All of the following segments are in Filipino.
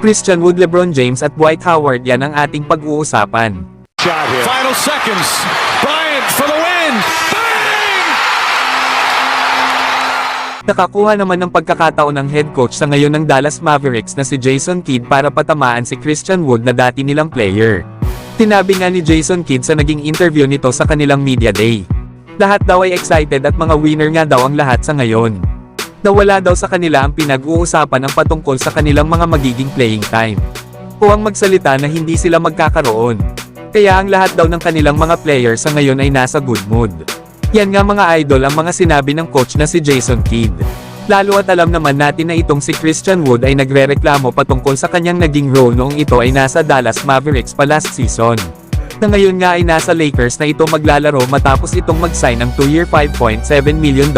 Christian Wood, LeBron James at Dwight Howard, yan ang ating pag-uusapan. Final seconds. Bryant for the win. Bang! Nakakuha naman ng pagkakataon ng head coach sa ngayon ng Dallas Mavericks na si Jason Kidd para patamaan si Christian Wood na dati nilang player. Tinabi nga ni Jason Kidd sa naging interview nito sa kanilang media day. Lahat daw ay excited at mga winner nga daw ang lahat sa ngayon. Nawala daw sa kanila ang pinag-uusapan ng patungkol sa kanilang mga magiging playing time. O ang magsalita na hindi sila magkakaroon. Kaya ang lahat daw ng kanilang mga players sa ngayon ay nasa good mood. Yan nga mga idol ang mga sinabi ng coach na si Jason Kidd. Lalo at alam naman natin na itong si Christian Wood ay nagrereklamo patungkol sa kanyang naging role noong ito ay nasa Dallas Mavericks pa last season. Na ngayon nga ay nasa Lakers na ito maglalaro matapos itong mag-sign ng 2-year $5.7 million.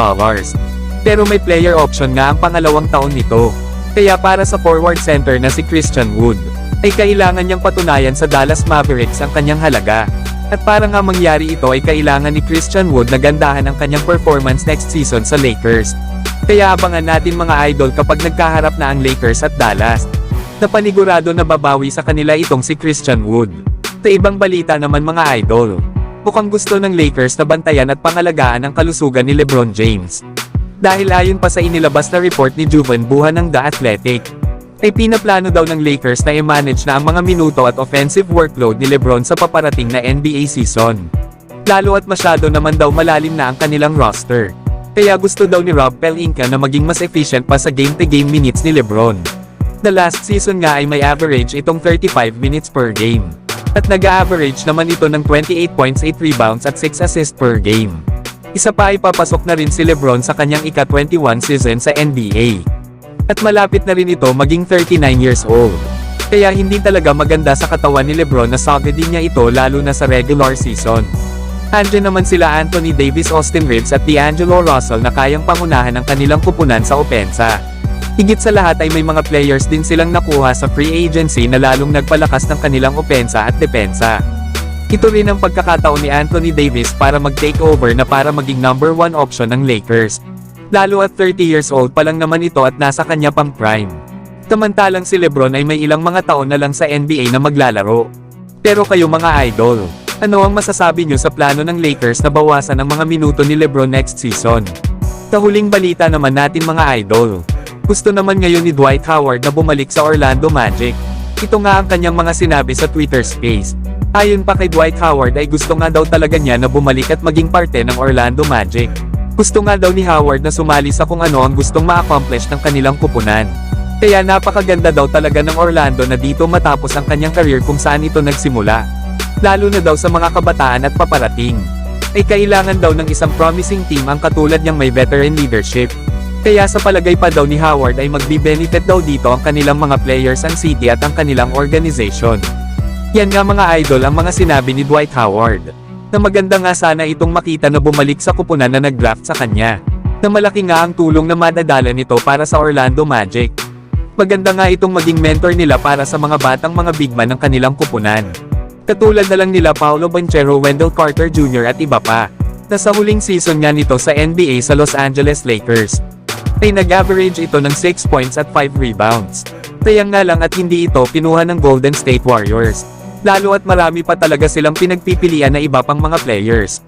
Pero may player option nga ang pangalawang taon nito. Kaya para sa forward center na si Christian Wood, ay kailangan niyang patunayan sa Dallas Mavericks ang kanyang halaga. At para nga mangyari ito ay kailangan ni Christian Wood na gandahan ang kanyang performance next season sa Lakers. Kaya abangan natin mga idol kapag nagkaharap na ang Lakers at Dallas. Na panigurado na babawi sa kanila itong si Christian Wood. Sa ibang balita naman mga idol, mukhang gusto ng Lakers na bantayan at pangalagaan ang kalusugan ni LeBron James. Dahil ayon pa sa inilabas na report ni Juven Buha ng The Athletic, ay pinaplano daw ng Lakers na i-manage na ang mga minuto at offensive workload ni LeBron sa paparating na NBA season. Lalo at masyado naman daw malalim na ang kanilang roster. Kaya gusto daw ni Rob Pelinka na maging mas efficient pa sa game-to-game minutes ni LeBron. The last season nga ay may average itong 35 minutes per game. At nag-average naman ito ng 28 points, 8 rebounds at 6 assists per game. Isa pa ay papasok na rin si LeBron sa kanyang ika-21 season sa NBA. At malapit na rin ito maging 39 years old. Kaya hindi talaga maganda sa katawan ni LeBron na sagadin niya ito lalo na sa regular season. Andiyan naman sila Anthony Davis, Austin Reeves at D'Angelo Russell na kayang pangunahan ang kanilang kupunan sa opensa. Higit sa lahat ay may mga players din silang nakuha sa free agency na lalong nagpalakas ng kanilang opensa at depensa. Ito rin ang pagkakataon ni Anthony Davis para mag-take over na para maging number 1 option ng Lakers. Lalo at 30 years old pa lang naman ito at nasa kanya pang prime. Samantalang si LeBron ay may ilang mga taon na lang sa NBA na maglalaro. Pero kayo mga idol, ano ang masasabi nyo sa plano ng Lakers na bawasan ang mga minuto ni LeBron next season? Sa huling balita naman natin mga idol, gusto naman ngayon ni Dwight Howard na bumalik sa Orlando Magic. Ito nga ang kanyang mga sinabi sa Twitter Space. Ayon pa kay Dwight Howard ay gusto nga daw talaga niya na bumalik at maging parte ng Orlando Magic. Gusto nga daw ni Howard na sumali sa kung ano ang gustong ma-accomplish ng kanilang kupunan. Kaya napakaganda daw talaga ng Orlando na dito matapos ang kanyang career kung saan ito nagsimula. Lalo na daw sa mga kabataan at paparating. Ay kailangan daw ng isang promising team ang katulad niyang may veteran leadership. Kaya sa palagay pa daw ni Howard ay magbi-benefit daw dito ang kanilang mga players, ang city at ang kanilang organization. Yan nga mga idol ang mga sinabi ni Dwight Howard. Na maganda nga sana itong makita na bumalik sa kupunan na nag-draft sa kanya. Na malaki nga ang tulong na madadala nito para sa Orlando Magic. Maganda nga itong maging mentor nila para sa mga batang mga big man ng kanilang kupunan. Katulad na lang nila Paolo Banchero, Wendell Carter Jr. at iba pa. Na sa huling season nga nito sa NBA sa Los Angeles Lakers, ay nag-average ito ng 6 points at 5 rebounds. Sayang nga lang at hindi ito kinuha ng Golden State Warriors. Lalo at marami pa talaga silang pinagpipilian na iba pang mga players.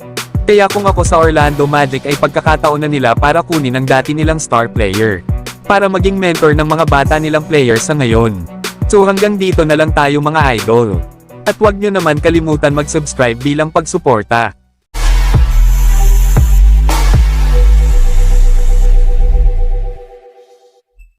Kaya kung ako sa Orlando Magic ay pagkakataon na nila para kunin ang dati nilang star player. Para maging mentor ng mga bata nilang players sa ngayon. So hanggang dito na lang tayo mga idol. At huwag nyo naman kalimutan mag-subscribe bilang pagsuporta.